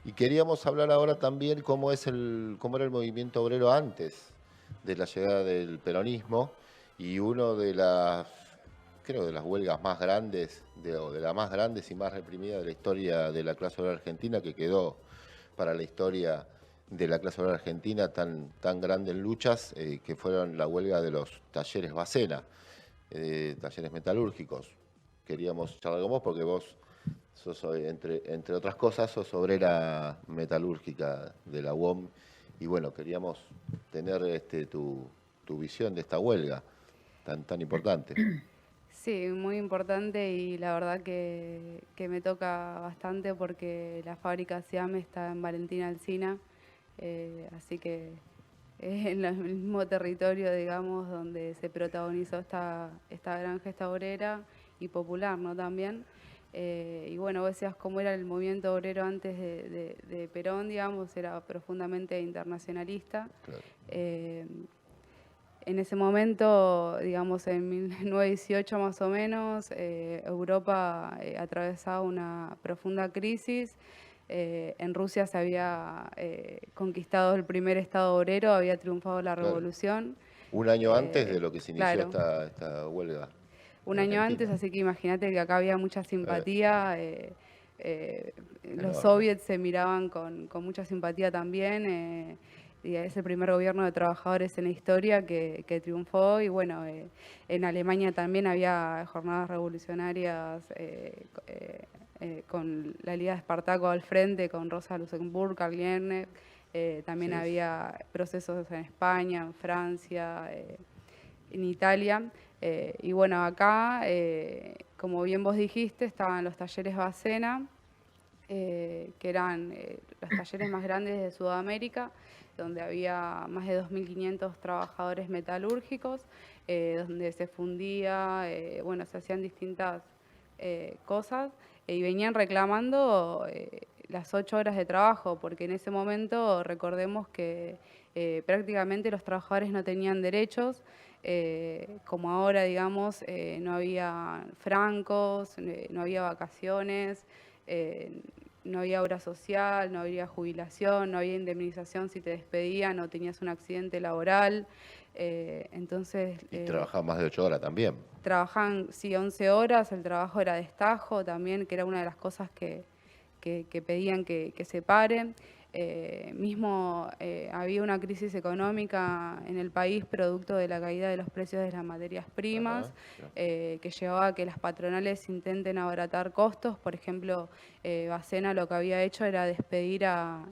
Y queríamos hablar ahora también cómo era el movimiento obrero antes de la llegada del peronismo y uno de creo, de las huelgas más grandes, o de las más grandes y más reprimidas de la historia de la clase obrera argentina, que quedó para la historia de la clase obrera argentina tan grande en luchas, que fueron la huelga de los talleres Bacena, talleres metalúrgicos. Queríamos charlar con vos porque vos sos, entre otras cosas, sos obrera metalúrgica de la UOM y bueno, queríamos tener tu visión de esta huelga tan importante. Sí, muy importante y la verdad que me toca bastante porque la fábrica Siam está en Valentina Alsina, así que es en el mismo territorio, digamos, donde se protagonizó esta gran gesta obrera y popular, ¿no? También. Y bueno, vos decías cómo era el movimiento obrero antes de Perón, digamos, era profundamente internacionalista. Claro. Eh, en ese momento, digamos en 1918 más o menos, Europa atravesaba una profunda crisis. En Rusia se había conquistado el primer estado obrero, había triunfado la Claro. revolución. Un año antes de lo que se inició Claro, esta huelga un en año antes, Argentina. así que imagínate que acá había mucha Eh, simpatía. Los Enorme. soviets se miraban con mucha simpatía también. Y es el primer gobierno de trabajadores en la historia que triunfó. Y bueno, en Alemania también había jornadas revolucionarias con la Liga de Espartaco al frente, con Rosa Luxemburg, Karl Liebknecht. También Sí, había procesos en España, en Francia, en Italia. Y bueno, acá, como bien vos dijiste, estaban los talleres Bacena, que eran los talleres más grandes de Sudamérica, donde había más de 2.500 trabajadores metalúrgicos, donde se fundía, bueno, se hacían distintas cosas, y venían reclamando las 8 horas de trabajo, porque en ese momento recordemos que prácticamente los trabajadores no tenían derechos, como ahora, digamos, no había francos, no había vacaciones, eh, no había obra social, no había jubilación, no había indemnización si te despedían o tenías un accidente laboral. Entonces, y trabajaba más de 8 horas también. trabajaban, sí, 11 horas, el trabajo era destajo también, que era una de las cosas que pedían que se paren. Mismo había una crisis económica en el país producto de la caída de los precios de las materias primas, Ajá, claro. que llevaba a que las patronales intenten abaratar costos. Por ejemplo, Bacena lo que había hecho era despedir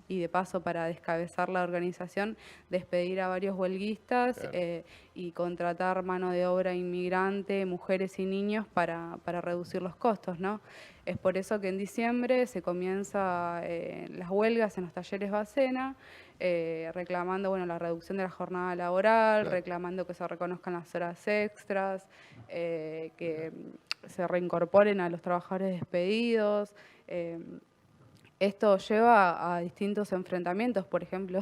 y de paso para descabezar la organización, despedir a varios huelguistas Claro. y contratar mano de obra inmigrante, mujeres y niños para reducir los costos, ¿no? Es por eso que en diciembre se comienza las huelgas en los talleres Bacena, reclamando bueno, la reducción de la jornada laboral, Claro. reclamando que se reconozcan las horas extras, Mirá. que se reincorporen a los trabajadores despedidos. Esto lleva a distintos enfrentamientos. Por ejemplo,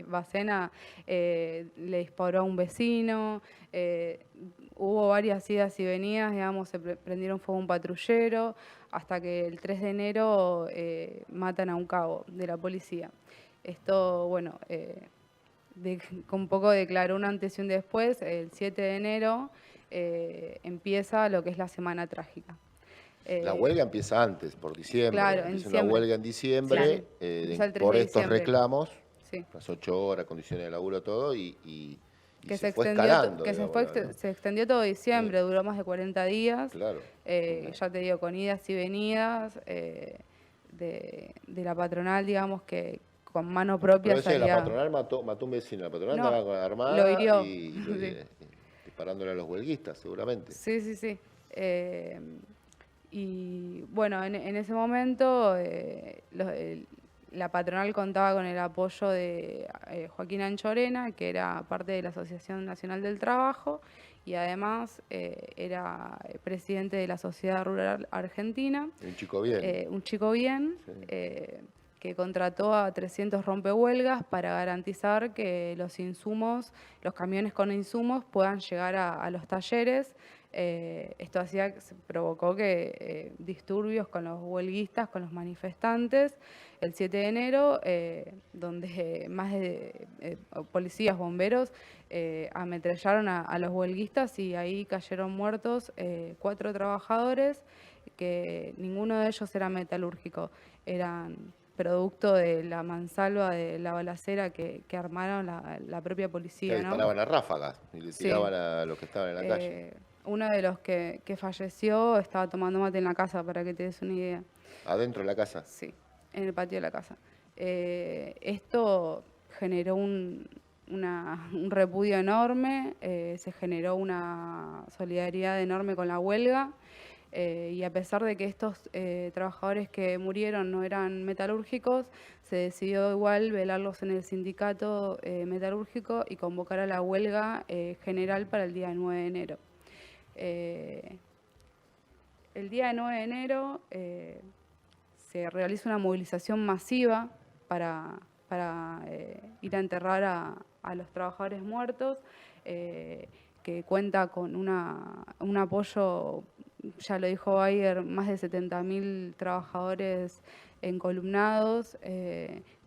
Bacena le disparó a un vecino, hubo varias idas y venidas, digamos, se prendieron fuego a un patrullero, hasta que el 3 de enero matan a un cabo de la policía. Esto, bueno, con poco declaró un antes y un después. El 7 de enero empieza lo que es la Semana Trágica. La Eh, huelga empieza antes, por diciembre. Claro, en Empieza una diciembre. huelga en Sí, diciembre sí. Empieza el 3 por de estos diciembre. reclamos, Sí. las 8 horas, condiciones de laburo, todo, y Que se se fue extendió, escalando, que digamos, ¿no? se extendió todo Sí, diciembre, duró más de 40 días. claro. Ya te digo, con idas y venidas de la patronal, digamos, que con mano propia Pero ese, la salía. patronal mató un vecino. La patronal No, andaba con la lo armada hirió. Sí. disparándole a los huelguistas, seguramente. Sí, sí, sí. Y bueno, en ese momento la patronal contaba con el apoyo de Joaquín Anchorena, que era parte de la Asociación Nacional del Trabajo, y además era presidente de la Sociedad Rural Argentina, Un chico bien. un chico bien, Sí, que contrató a 300 rompehuelgas para garantizar que los insumos, los camiones con insumos puedan llegar a los talleres. Esto provocó que disturbios con los huelguistas, con los manifestantes, el 7 de enero, donde más de policías, bomberos, ametrallaron a los huelguistas y ahí cayeron muertos 4 trabajadores, que ninguno de ellos era metalúrgico, eran producto de la mansalva de la balacera que armaron la propia Que policía, ¿no? disparaban a ráfagas y le Sí. tiraban a los que estaban en la calle. Uno de los que falleció estaba tomando mate en la casa, para que te des una idea. Adentro de la casa. Sí, en el patio de la casa. Esto generó un repudio enorme, se generó una solidaridad enorme con la huelga, y a pesar de que estos trabajadores que murieron no eran metalúrgicos, se decidió igual velarlos en el sindicato metalúrgico y convocar a la huelga general para el día 9 de enero. El día 9 de enero se realiza una movilización masiva para ir a enterrar a los trabajadores muertos, que cuenta con un apoyo, ya lo dijo Bayer, más de 70.000 trabajadores encolumnados,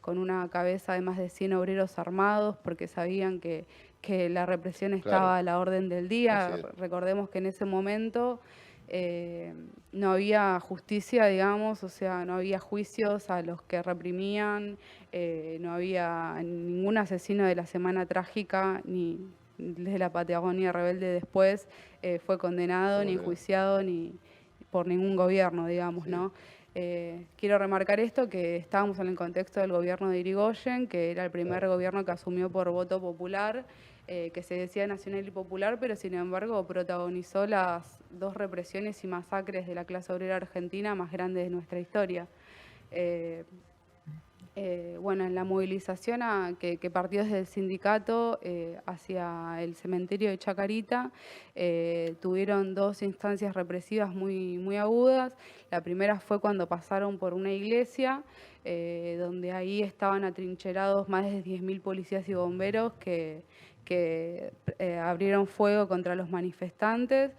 con una cabeza de más de 100 obreros armados, porque sabían que la represión estaba a la orden del día. Recordemos que en ese momento no había justicia, digamos, o sea, no había juicios a los que reprimían, no había ningún asesino de la Semana Trágica, ni desde la Patagonia Rebelde después fue condenado, ni enjuiciado, ni por ningún gobierno, digamos, ¿no? Quiero remarcar esto, que estábamos en el contexto del gobierno de Irigoyen, que era el primer gobierno que asumió por voto popular, que se decía nacional y popular, pero sin embargo protagonizó las 2 represiones y masacres de la clase obrera argentina más grandes de nuestra historia. Bueno, en la movilización que partió desde el sindicato hacia el cementerio de Chacarita, tuvieron 2 instancias represivas muy agudas. La primera fue cuando pasaron por una iglesia, donde ahí estaban atrincherados más de 10.000 policías y bomberos que abrieron fuego contra los manifestantes.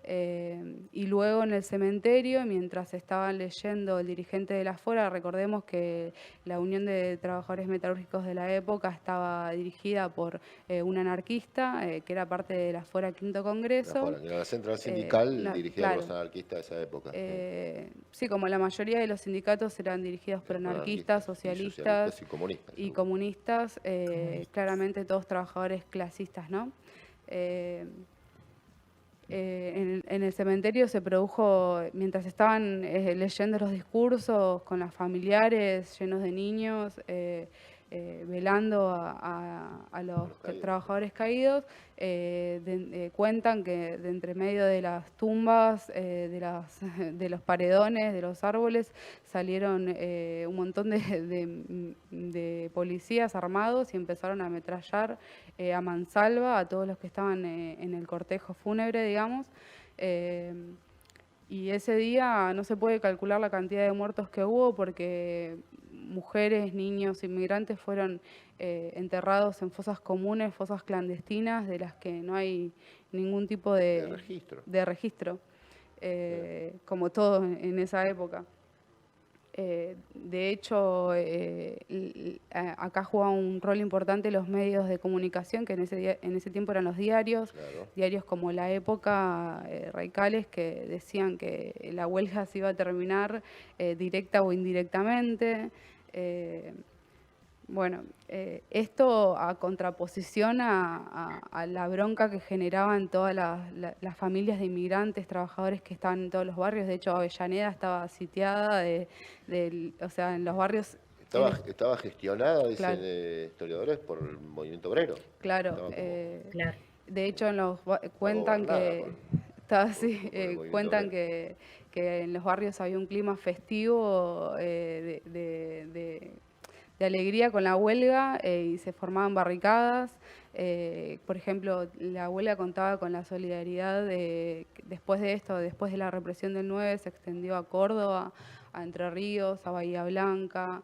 Y luego en el cementerio, mientras estaban leyendo el dirigente de la FORA, recordemos que la Unión de Trabajadores Metalúrgicos de la época estaba dirigida por un anarquista, que era parte de la FORA Quinto Congreso. Que era la central sindical dirigida por los anarquistas de esa época. Sí, como la mayoría de los sindicatos eran dirigidos por anarquistas, socialistas y comunistas, claramente todos trabajadores clasistas, ¿no? En el cementerio se produjo, mientras estaban leyendo los discursos con los familiares llenos de niños, velando a los trabajadores caídos, cuentan que de entre medio de las tumbas, de los paredones, de los árboles, salieron un montón de policías armados y empezaron a ametrallar a mansalva a todos los que estaban en el cortejo fúnebre, digamos. Y ese día no se puede calcular la cantidad de muertos que hubo, porque mujeres, niños, inmigrantes fueron enterrados en fosas comunes, fosas clandestinas, de las que no hay ningún tipo de registro, como todo en esa época. De hecho, acá jugaban un rol importante los medios de comunicación, que en ese tiempo eran los diarios, diarios como La Época, radicales, que decían que la huelga se iba a terminar directa o indirectamente. Bueno, esto a contraposición a la bronca que generaban todas las familias de inmigrantes, trabajadores que estaban en todos los barrios. De hecho, Avellaneda estaba sitiada, o sea, en los barrios... Estaba gestionada, dicen historiadores, por el movimiento obrero. Claro, de hecho cuentan que... cuentan que en los barrios había un clima festivo de alegría con la huelga, y se formaban barricadas. Por ejemplo, la huelga contaba con la solidaridad después de esto, después de la represión del 9, se extendió a Córdoba, a Entre Ríos, a Bahía Blanca,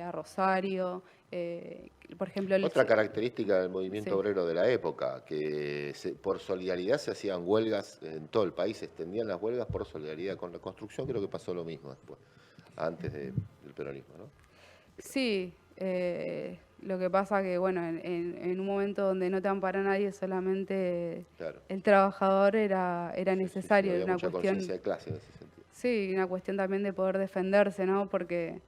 a Rosario. Por ejemplo, Otra característica del movimiento sí. obrero de la época, que por solidaridad se hacían huelgas en todo el país, se extendían las huelgas por solidaridad con la construcción, creo que pasó lo mismo después, antes del peronismo, ¿no? Sí, lo que pasa que, bueno, en un momento donde no te ampara nadie, solamente Claro. el trabajador era Sí, sí, sí, necesario, era había una mucha conciencia cuestión, de clase en ese sentido. sí, una cuestión también de poder defenderse, ¿no? Porque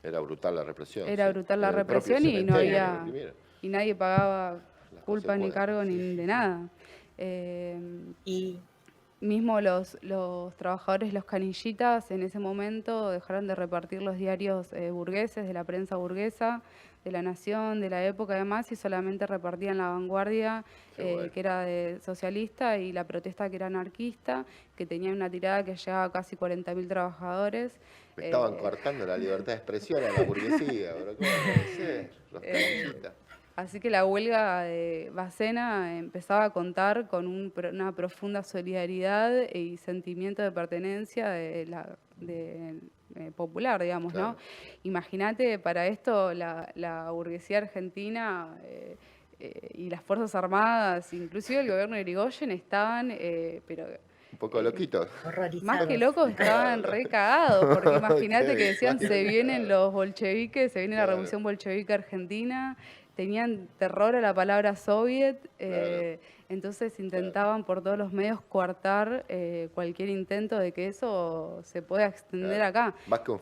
Era brutal la represión, era sí. brutal la En el propio represión y no cementerio lo había, reprimieron, y nadie pagaba las culpa ni consecuencias. cargo Sí, ni sí, de sí. nada. Eh, Y Mismo los trabajadores, los canillitas, en ese momento dejaron de repartir los diarios burgueses, de la prensa burguesa, de La Nación, de la época además, y solamente repartían La Vanguardia, Qué bueno. que era de socialista, y La Protesta, que era anarquista, que tenía una tirada que llegaba a casi 40.000 trabajadores. Me estaban Eh, cortando la libertad de expresión a la burguesía, pero ¿cómo puede ser? Los eh, canillitas. Así que la huelga de Bacena empezaba a contar con una profunda solidaridad y sentimiento de pertenencia popular, digamos, ¿no? Claro. Imagínate, para esto la burguesía argentina y las Fuerzas Armadas, inclusive el gobierno de Irigoyen, estaban, pero Un poco loquitos. más que horrorizados. locos, estaban re cagados, porque imagínate que Qué decían, se vienen claro, los bolcheviques, se viene la claro, revolución bolchevique argentina, tenían terror a la palabra soviet, claro, entonces claro. intentaban por todos los medios coartar cualquier intento de que eso se pueda extender Claro. acá. Más que un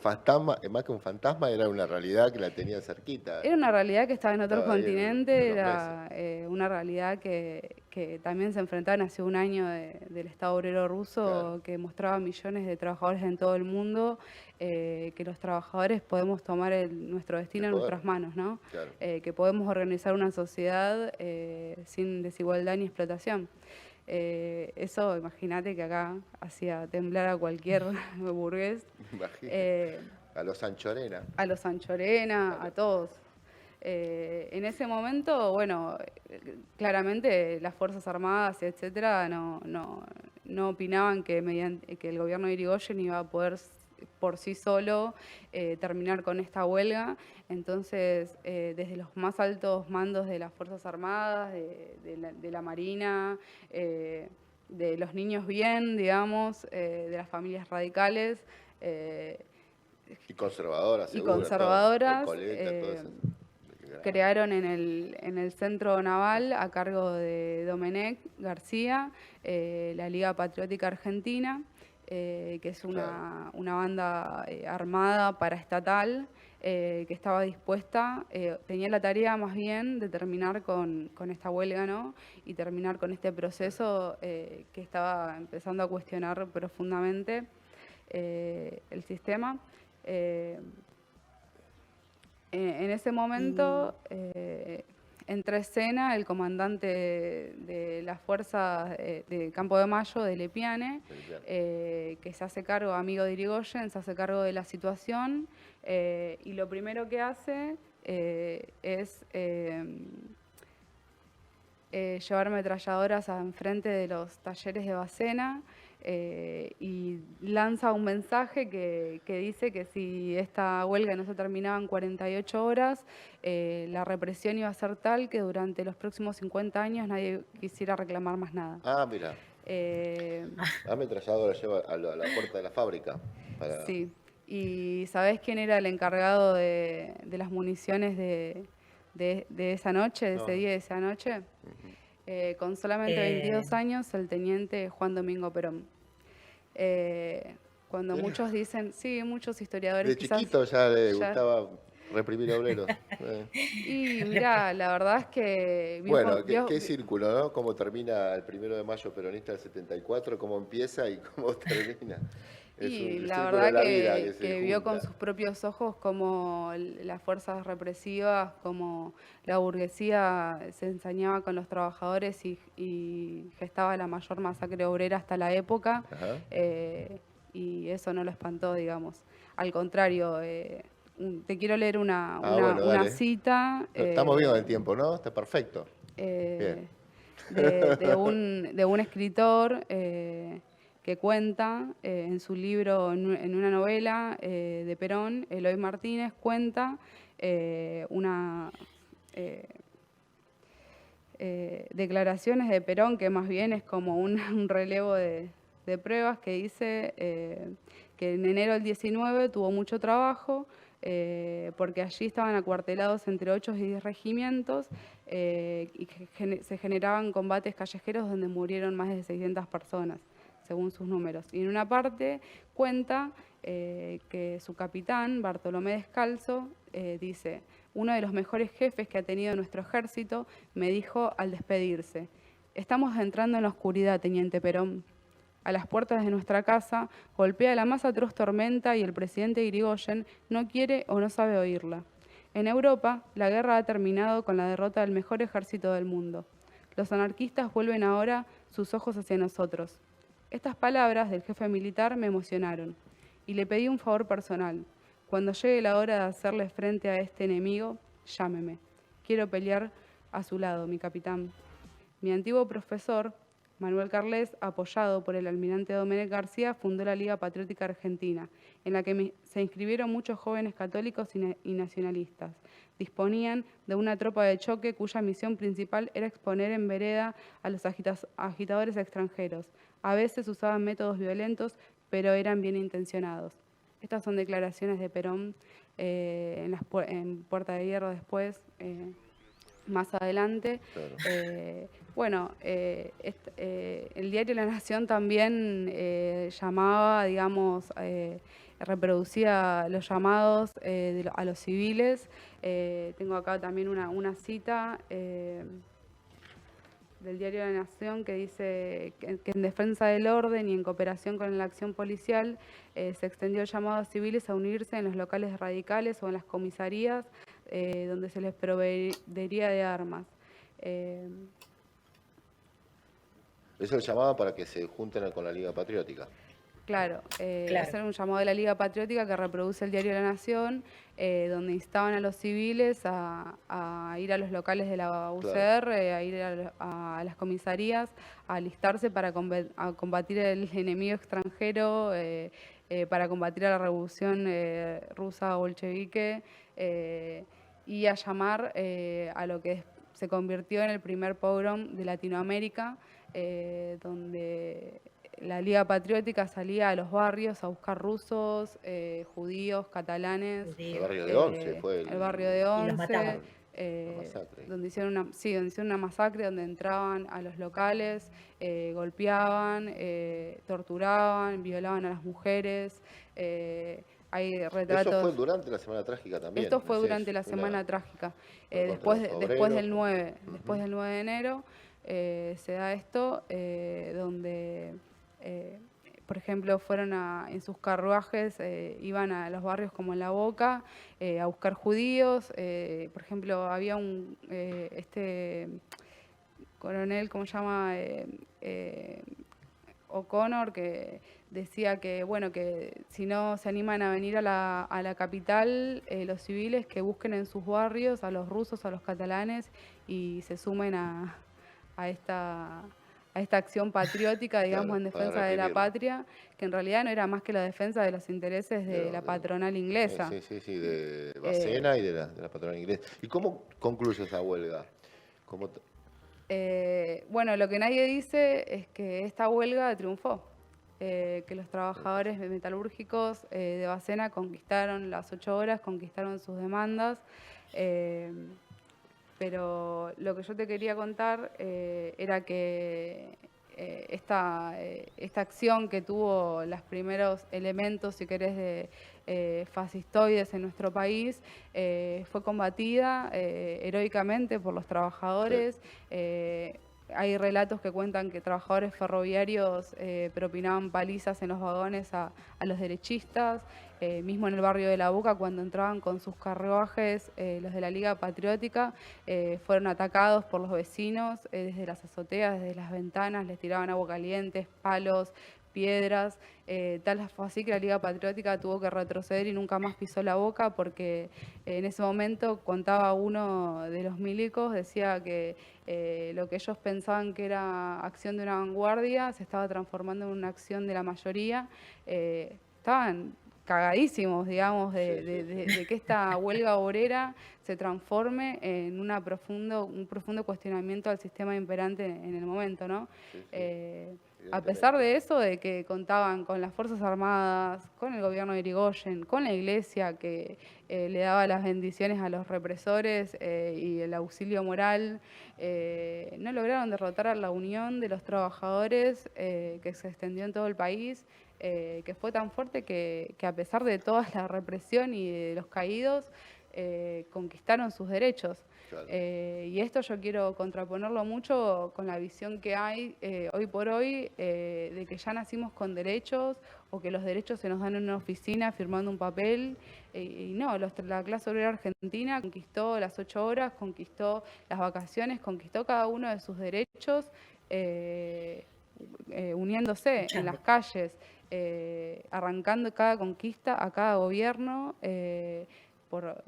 fantasma era una realidad que la tenían cerquita. Era una realidad que estaba en otro Estaba ahí continente, en los era una realidad que también se enfrentaban hace un año del Estado obrero ruso, Claro. que mostraba millones de trabajadores en todo el mundo, que los trabajadores podemos tomar nuestro destino El en poder. nuestras manos, ¿no? Claro. Que podemos organizar una sociedad sin desigualdad ni explotación. Eso, imagínate que acá hacía temblar a cualquier burgués. Imagínate. A los Anchorena. A los Anchorena, a todos. En ese momento, bueno, claramente las Fuerzas Armadas, etcétera, no opinaban que el gobierno de Irigoyen iba a poder por sí solo terminar con esta huelga. Entonces, desde los más altos mandos de las Fuerzas Armadas, de la Marina, de los niños bien, digamos, de las familias radicales, Y conservadoras, y seguro. conservadoras, Recoleta, todo eso. crearon en el Centro Naval, a cargo de Domenech García, la Liga Patriótica Argentina, que es una banda armada paraestatal que estaba dispuesta, tenía la tarea más bien de terminar con esta huelga, ¿no? Y terminar con este proceso que estaba empezando a cuestionar profundamente el sistema. En ese momento entra a escena el comandante de las fuerzas de Campo de Mayo, de Lepiane, que se hace cargo, amigo de Irigoyen, se hace cargo de la situación y lo primero que hace es llevar ametralladoras enfrente de los talleres de Bacena. Y lanza un mensaje que dice que si esta huelga no se terminaba en 48 horas, la represión iba a ser tal que durante los próximos 50 años nadie quisiera reclamar más nada. Ah, mira. Ametralladora lleva a la puerta de la fábrica. Sí. ¿Y sabés quién era el encargado de las municiones de esa noche, de ese día, de esa noche? Con solamente 22 años, el teniente Juan Domingo Perón. Cuando muchos dicen, sí, muchos historiadores De quizás chiquito ya le gustaba reprimir obreros. Y mira, la verdad es que... Bueno, ¿qué círculo, no? ¿Cómo termina el 1 de mayo peronista del 74? ¿Cómo empieza y cómo termina? Y la verdad que vio con sus propios ojos cómo las fuerzas represivas, cómo la burguesía se ensañaba con los trabajadores y gestaba la mayor masacre obrera hasta la época. Y eso no lo espantó, digamos. Al contrario, te quiero leer una cita. Estamos bien del tiempo, ¿no? Está perfecto. De un escritor que cuenta en su libro, en una novela de Perón, Eloy Martínez cuenta declaraciones de Perón, que más bien es como un relevo de pruebas, que dice que en enero del 19 tuvo mucho trabajo, porque allí estaban acuartelados entre 8 y 10 regimientos y que se generaban combates callejeros donde murieron más de 600 personas, según sus números. Y en una parte cuenta que su capitán, Bartolomé Descalzo, dice: uno de los mejores jefes que ha tenido nuestro ejército me dijo al despedirse: estamos entrando en la oscuridad, teniente Perón. A las puertas de nuestra casa golpea la más atroz tormenta y el presidente Irigoyen no quiere o no sabe oírla. En Europa, la guerra ha terminado con la derrota del mejor ejército del mundo. Los anarquistas vuelven ahora sus ojos hacia nosotros. Estas palabras del jefe militar me emocionaron y le pedí un favor personal. Cuando llegue la hora de hacerle frente a este enemigo, llámeme. Quiero pelear a su lado, mi capitán. Mi antiguo profesor, Manuel Carles, apoyado por el almirante Domenech García, fundó la Liga Patriótica Argentina, en la que se inscribieron muchos jóvenes católicos y nacionalistas. Disponían de una tropa de choque cuya misión principal era exponer en vereda a los agitadores extranjeros. A veces usaban métodos violentos, pero eran bien intencionados. Estas son declaraciones de Perón en Puerta de Hierro después, más adelante. Claro. Bueno, el diario La Nación también llamaba, digamos, reproducía los llamados a los civiles. Tengo acá también una cita del diario La Nación que dice que en defensa del orden y en cooperación con la acción policial se extendió el llamado a civiles a unirse en los locales radicales o en las comisarías donde se les proveería de armas. Eso es llamado para que se junten con la Liga Patriótica. Claro, hacer un llamado de la Liga Patriótica que reproduce el diario La Nación, donde instaban a los civiles a ir a los locales de la UCR, a ir a las comisarías, a alistarse para combatir el enemigo extranjero, para combatir a la revolución rusa bolchevique y a llamar a lo que se convirtió en el primer pogrom de Latinoamérica, donde la Liga Patriótica salía a los barrios a buscar rusos, judíos, catalanes. El barrio de Once fue el barrio de Once, donde hicieron una masacre, donde entraban a los locales, golpeaban, torturaban, violaban a las mujeres. Hay retratos. Eso fue durante la Semana Trágica también. Esto fue durante la Semana Trágica. Después del 9 de enero se da esto, donde por ejemplo, fueron en sus carruajes, iban a los barrios como en La Boca a buscar judíos. Por ejemplo, había este coronel, ¿cómo se llama? O'Connor, que decía que, bueno, que si no se animan a venir a la capital, los civiles que busquen en sus barrios a los rusos, a los catalanes y se sumen a esta acción patriótica, digamos, claro, en defensa de la patria, que en realidad no era más que la defensa de los intereses de la patronal inglesa. Sí, de Bacena y de la patronal inglesa. ¿Y cómo concluye esa huelga? Bueno, lo que nadie dice es que esta huelga triunfó, que los trabajadores metalúrgicos de Bacena conquistaron las 8 horas, conquistaron sus demandas. Pero lo que yo te quería contar era que esta acción que tuvo los primeros elementos, si querés, de fascistoides en nuestro país, fue combatida heroicamente por los trabajadores. Sí. Hay relatos que cuentan que trabajadores ferroviarios propinaban palizas en los vagones a los derechistas. Mismo en el barrio de La Boca, cuando entraban con sus carruajes, los de la Liga Patriótica fueron atacados por los vecinos desde las azoteas, desde las ventanas, les tiraban agua caliente, palos, piedras. Tal fue así que la Liga Patriótica tuvo que retroceder y nunca más pisó la Boca porque en ese momento contaba uno de los milicos, decía que lo que ellos pensaban que era acción de una vanguardia se estaba transformando en una acción de la mayoría. Estaban cagadísimos, digamos, de que esta huelga obrera se transforme en un profundo cuestionamiento al sistema imperante en el momento, ¿no? A pesar de eso, de que contaban con las Fuerzas Armadas, con el gobierno de Irigoyen, con la Iglesia que le daba las bendiciones a los represores y el auxilio moral, no lograron derrotar a la unión de los trabajadores que se extendió en todo el país, que fue tan fuerte que a pesar de toda la represión y de los caídos, conquistaron sus derechos. Claro. Y esto yo quiero contraponerlo mucho con la visión que hay hoy por hoy de que ya nacimos con derechos o que los derechos se nos dan en una oficina firmando un papel. Y no, la clase obrera argentina conquistó las 8 horas, conquistó las vacaciones, conquistó cada uno de sus derechos uniéndose en las calles, arrancando cada conquista a cada gobierno. Por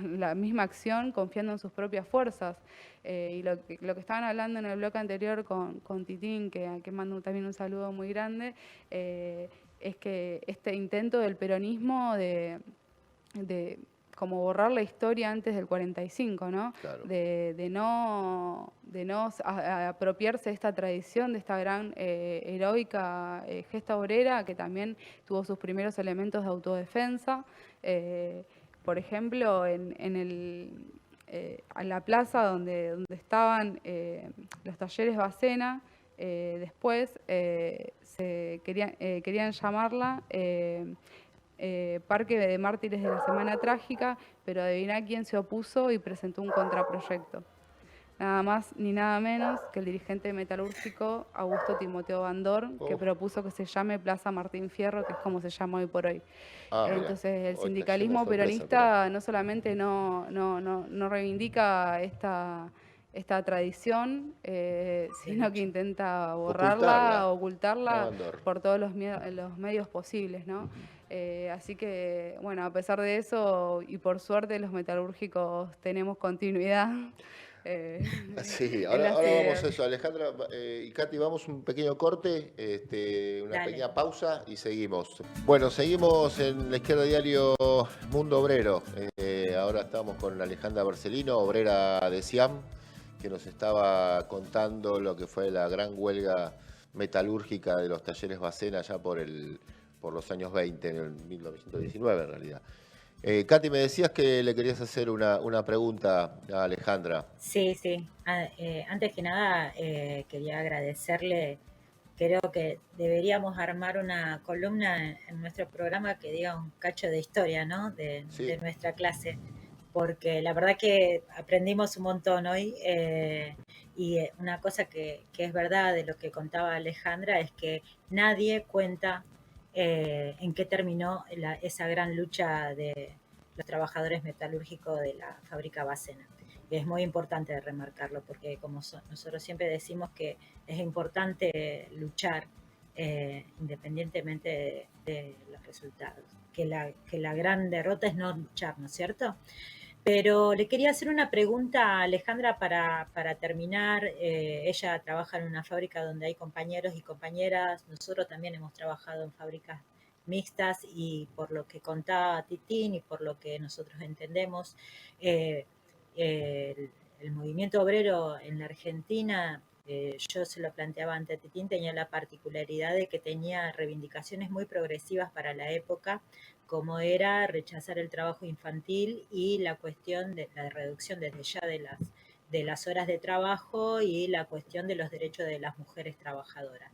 la misma acción, confiando en sus propias fuerzas. Y lo que estaban hablando en el bloque anterior con Titín, que mando también un saludo muy grande, es que este intento del peronismo de como borrar la historia antes del 45, ¿no? Claro. De no apropiarse de esta tradición, de esta gran heroica gesta obrera que también tuvo sus primeros elementos de autodefensa. Por ejemplo, en la plaza donde estaban los talleres Bacena, después querían llamarla Parque de Mártires de la Semana Trágica, pero adivina quién se opuso y presentó un contraproyecto. Nada más ni nada menos que el dirigente metalúrgico Augusto Timoteo Bandor, que propuso que se llame Plaza Martín Fierro, que es como se llama hoy por hoy. Entonces el sindicalismo peronista no solamente no reivindica esta tradición, sino que intenta borrarla, ocultarla por todos los medios posibles, ¿no? Así que, bueno, a pesar de eso, y por suerte los metalúrgicos tenemos continuidad. Sí, ahora vamos a eso, Alejandra y Katy, vamos un pequeño corte, una pequeña pausa y seguimos. Bueno, seguimos en La Izquierda Diario Mundo Obrero. Ahora estamos con Alejandra Barcelino, obrera de Siam, que nos estaba contando lo que fue la gran huelga metalúrgica de los talleres Bacena ya por los años 20, en 1919 en realidad. Katy, me decías que le querías hacer una pregunta a Alejandra. Sí. Antes que nada, quería agradecerle. Creo que deberíamos armar una columna en nuestro programa que diga un cacho de historia, ¿no? De nuestra clase, porque la verdad que aprendimos un montón hoy. Y una cosa que es verdad de lo que contaba Alejandra es que nadie cuenta en qué terminó esa gran lucha de los trabajadores metalúrgicos de la fábrica Bacena. Y es muy importante remarcarlo porque como nosotros siempre decimos que es importante luchar independientemente de los resultados, que la gran derrota es no luchar, ¿no es cierto? Pero le quería hacer una pregunta a Alejandra para terminar. Ella trabaja en una fábrica donde hay compañeros y compañeras. Nosotros también hemos trabajado en fábricas mixtas y por lo que contaba Titín y por lo que nosotros entendemos, el movimiento obrero en la Argentina, yo se lo planteaba ante Titín, tenía la particularidad de que tenía reivindicaciones muy progresivas para la época, como era rechazar el trabajo infantil y la cuestión de la reducción desde ya de las horas de trabajo y la cuestión de los derechos de las mujeres trabajadoras.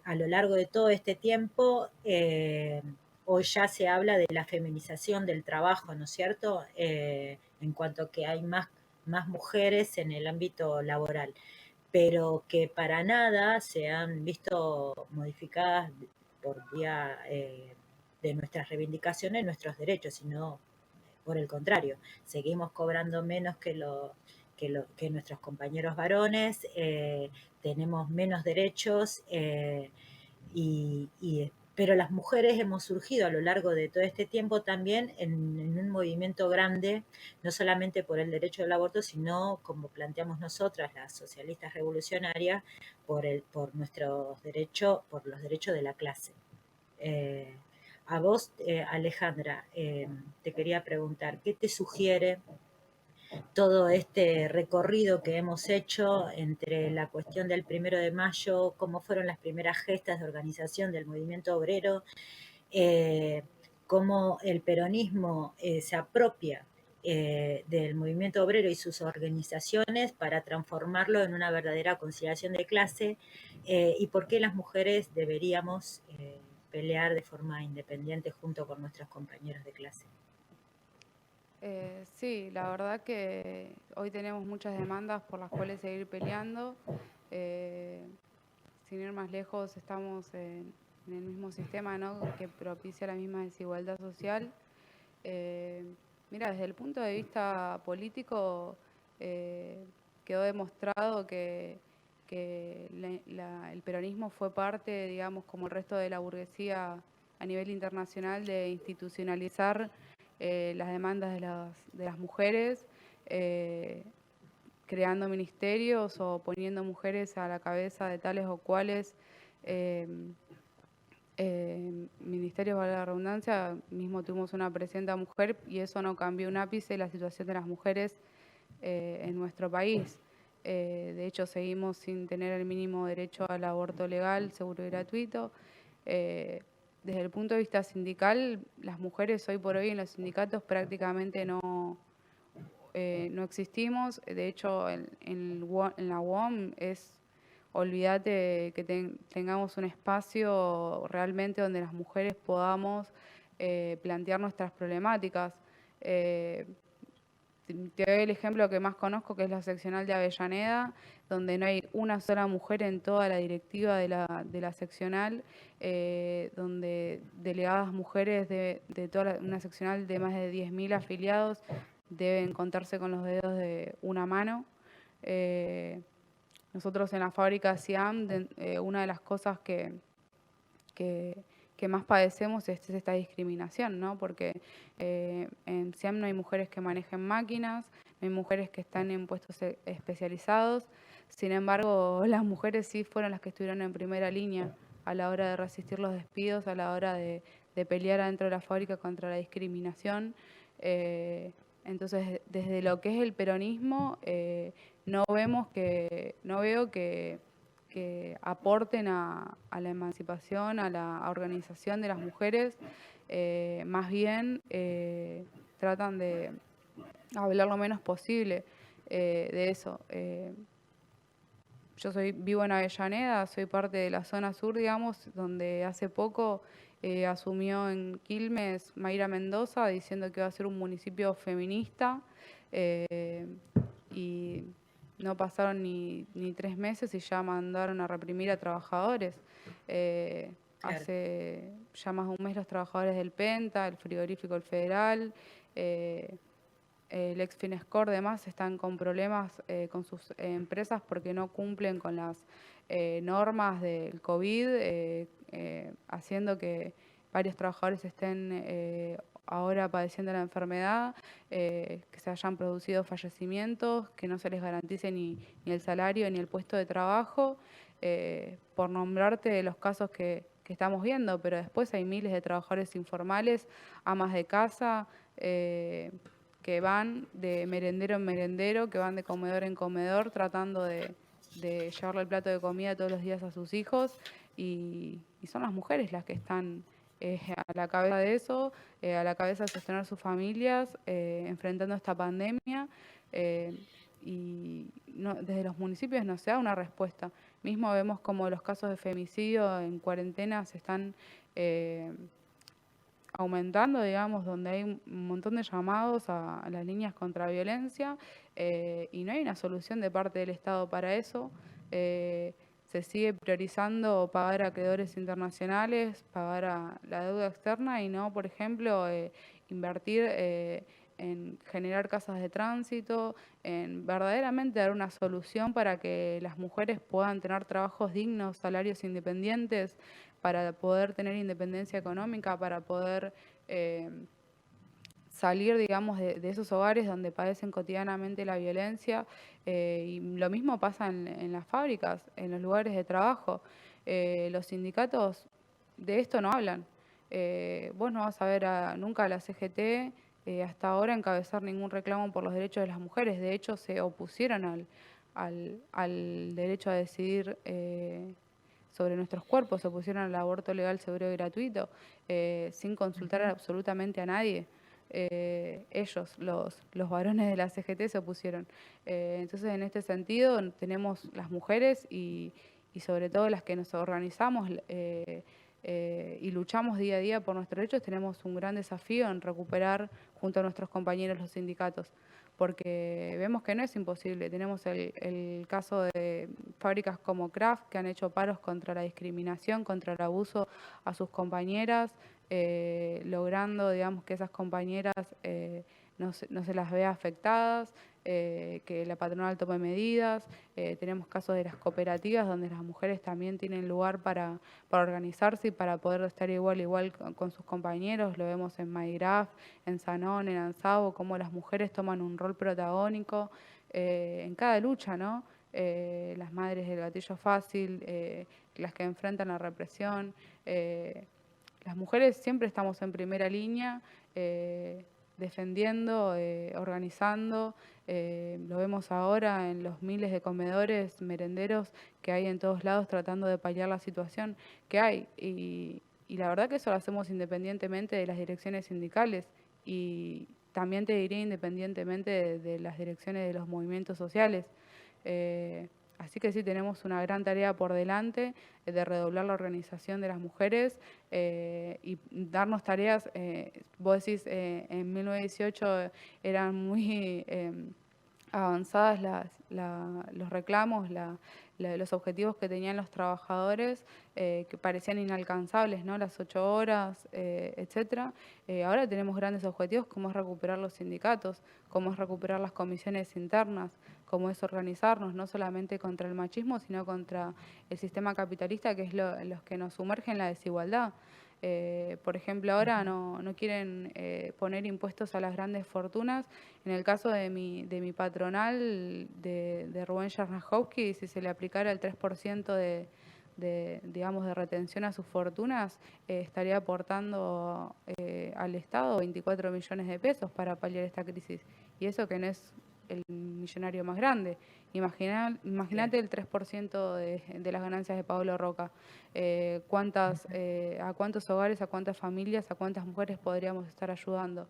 A lo largo de todo este tiempo, hoy ya se habla de la feminización del trabajo, ¿no es cierto? En cuanto a que hay más mujeres en el ámbito laboral, pero que para nada se han visto modificadas por vía de nuestras reivindicaciones, nuestros derechos, sino por el contrario, seguimos cobrando menos que nuestros compañeros varones, tenemos menos derechos pero las mujeres hemos surgido a lo largo de todo este tiempo también en un movimiento grande, no solamente por el derecho al aborto, sino, como planteamos nosotras, las socialistas revolucionarias, por nuestros derechos, por los derechos de la clase. A vos, Alejandra, te quería preguntar, ¿qué te sugiere todo este recorrido que hemos hecho entre la cuestión del 1 de Mayo, cómo fueron las primeras gestas de organización del movimiento obrero, cómo el peronismo se apropia del movimiento obrero y sus organizaciones para transformarlo en una verdadera conciliación de clase, y por qué las mujeres deberíamos pelear de forma independiente junto con nuestros compañeros de clase? Sí, la verdad que hoy tenemos muchas demandas por las cuales seguir peleando. Eh, Sin ir más lejos, estamos en el mismo sistema, ¿no?, que propicia la misma desigualdad social. Eh, Mira, desde el punto de vista político, eh, quedó demostrado que el peronismo fue parte, digamos, como el resto de la burguesía a nivel internacional, de institucionalizar las demandas de las mujeres, eh, creando ministerios o poniendo mujeres a la cabeza de tales o cuales eh, ministerios, valga la redundancia. Mismo tuvimos una presidenta mujer y eso no cambió un ápice la situación de las mujeres en nuestro país. De hecho, seguimos sin tener el mínimo derecho al aborto legal, seguro y gratuito. Eh, Desde el punto de vista sindical, las mujeres hoy por hoy en los sindicatos prácticamente no existimos. De hecho, en la UOM olvídate que tengamos un espacio realmente donde las mujeres podamos plantear nuestras problemáticas. Eh, Te doy el ejemplo que más conozco, que es la seccional de Avellaneda, donde no hay una sola mujer en toda la directiva de la seccional, donde delegadas mujeres de toda una seccional de más de 10.000 afiliados deben contarse con los dedos de una mano. Eh, Nosotros en la fábrica SIAM, una de las cosas que, que más padecemos es esta discriminación, ¿no? Porque en SIAM no hay mujeres que manejen máquinas, no hay mujeres que están en puestos especializados. Sin embargo, las mujeres sí fueron las que estuvieron en primera línea a la hora de resistir los despidos, a la hora de pelear adentro de la fábrica contra la discriminación. Entonces, desde lo que es el peronismo, no veo que aporten a la emancipación, a la organización de las mujeres. Más bien tratan de hablar lo menos posible de eso. Yo vivo en Avellaneda, soy parte de la zona sur, digamos, donde hace poco asumió en Quilmes Mayra Mendoza diciendo que va a ser un municipio feminista, eh, y no pasaron ni 3 meses y ya mandaron a reprimir a trabajadores. Claro. Hace ya más de un mes los trabajadores del Penta, el frigorífico El Federal, el ex Finescore, demás, están con problemas con sus empresas porque no cumplen con las normas del COVID, haciendo que varios trabajadores estén ahora padeciendo la enfermedad, que se hayan producido fallecimientos, que no se les garantice ni el salario ni el puesto de trabajo, por nombrarte los casos que estamos viendo. Pero después hay miles de trabajadores informales, amas de casa, que van de merendero en merendero, que van de comedor en comedor, tratando de llevarle el plato de comida todos los días a sus hijos, y son las mujeres las que están a la cabeza de eso, a la cabeza de sostener sus familias, enfrentando esta pandemia, y desde los municipios no se da una respuesta. Mismo vemos como los casos de femicidio en cuarentena se están aumentando, digamos, donde hay un montón de llamados a las líneas contra violencia, y no hay una solución de parte del Estado para eso. Se sigue priorizando pagar a acreedores internacionales, pagar a la deuda externa, y no, por ejemplo, invertir en generar casas de tránsito, en verdaderamente dar una solución para que las mujeres puedan tener trabajos dignos, salarios independientes, para poder tener independencia económica, para poder salir, digamos, de esos hogares donde padecen cotidianamente la violencia. Y lo mismo pasa en las fábricas, en los lugares de trabajo. Los sindicatos de esto no hablan. Vos no vas a ver nunca a la CGT hasta ahora encabezar ningún reclamo por los derechos de las mujeres. De hecho, se opusieron al derecho a decidir sobre nuestros cuerpos, se opusieron al aborto legal, seguro y gratuito, sin consultar absolutamente a nadie. Ellos, los varones de la CGT, se opusieron. Entonces, en este sentido, tenemos las mujeres y sobre todo las que nos organizamos y luchamos día a día por nuestros derechos, tenemos un gran desafío en recuperar junto a nuestros compañeros los sindicatos, porque vemos que no es imposible. Tenemos el caso de fábricas como Kraft que han hecho paros contra la discriminación, contra el abuso a sus compañeras, logrando, digamos, que esas compañeras no se las vea afectadas, que la patronal tome medidas. Tenemos casos de las cooperativas donde las mujeres también tienen lugar para organizarse y para poder estar igual con sus compañeros. Lo vemos en Maigraf, en Sanón, en Ansabo, cómo las mujeres toman un rol protagónico en cada lucha, ¿no? Las madres del gatillo fácil, las que enfrentan la represión. Las mujeres siempre estamos en primera línea, defendiendo, organizando. Lo vemos ahora en los miles de comedores merenderos que hay en todos lados tratando de paliar la situación que hay. Y la verdad que eso lo hacemos independientemente de las direcciones sindicales y también te diría independientemente de las direcciones de los movimientos sociales. Así que sí, tenemos una gran tarea por delante de redoblar la organización de las mujeres y darnos tareas. Vos decís, en 1918 eran muy avanzadas los reclamos, los objetivos que tenían los trabajadores, que parecían inalcanzables, ¿no? Las 8 horas, etcétera. Ahora tenemos grandes objetivos, como es recuperar los sindicatos, como es recuperar las comisiones internas, como es organizarnos, no solamente contra el machismo, sino contra el sistema capitalista, que es los que nos sumerge en la desigualdad. Por ejemplo, ahora no quieren poner impuestos a las grandes fortunas. En el caso de mi patronal, de Rubén Jarnachowski, si se le aplicara el 3% digamos, de retención a sus fortunas, estaría aportando al Estado 24 millones de pesos para paliar esta crisis. Y eso que no es el millonario más grande. Imagínate el 3% de las ganancias de Pablo Roca. ¿A cuántos hogares, a cuántas familias, a cuántas mujeres podríamos estar ayudando?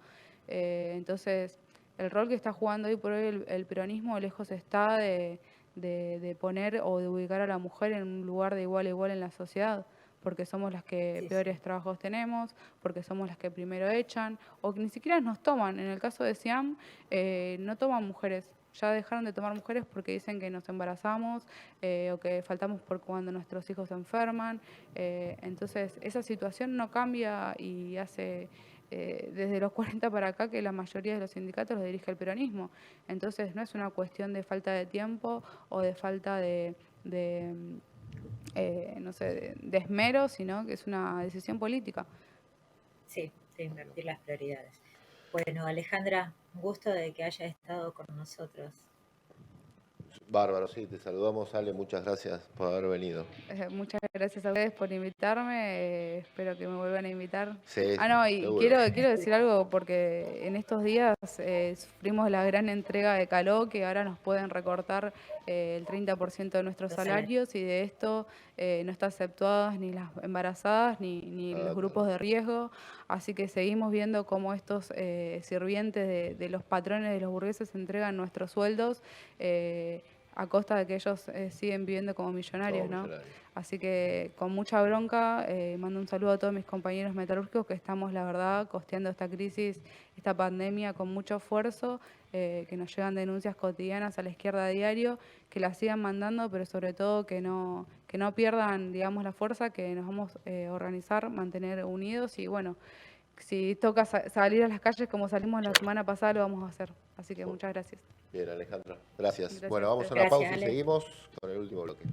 Entonces, el rol que está jugando hoy por hoy el peronismo lejos está de poner o de ubicar a la mujer en un lugar de igual a igual en la sociedad, porque somos las que peores trabajos tenemos, porque somos las que primero echan, o que ni siquiera nos toman. En el caso de Siam, no toman mujeres, ya dejaron de tomar mujeres porque dicen que nos embarazamos o que faltamos por cuando nuestros hijos se enferman. Entonces, esa situación no cambia y hace desde los 40 para acá que la mayoría de los sindicatos los dirige el peronismo. Entonces, no es una cuestión de falta de tiempo o de falta no sé, de esmero, sino que es una decisión política. Sí, invertir las prioridades. Bueno, Alejandra, un gusto de que hayas estado con nosotros. Bárbaro, sí, te saludamos, Ale, muchas gracias por haber venido. Muchas gracias a ustedes por invitarme, espero que me vuelvan a invitar. Sí, No, y seguro. quiero decir algo porque en estos días sufrimos la gran entrega de Caló, que ahora nos pueden recortar el 30% de nuestros salarios y de esto no están exceptuadas ni las embarazadas ni los grupos de riesgo, así que seguimos viendo cómo estos sirvientes de los patrones de los burgueses entregan nuestros sueldos a costa de que ellos siguen viviendo como millonarios, ¿no? Así que con mucha bronca mando un saludo a todos mis compañeros metalúrgicos que estamos, la verdad, costeando esta crisis, esta pandemia con mucho esfuerzo, que nos llegan denuncias cotidianas a la izquierda a diario, que las sigan mandando, pero sobre todo que no pierdan, digamos, la fuerza, que nos vamos a organizar, mantener unidos y bueno, si toca salir a las calles como salimos la semana pasada, lo vamos a hacer. Así que muchas gracias. Bien, Alejandra. Gracias. Gracias Bueno, vamos a una pausa y seguimos con el último bloque.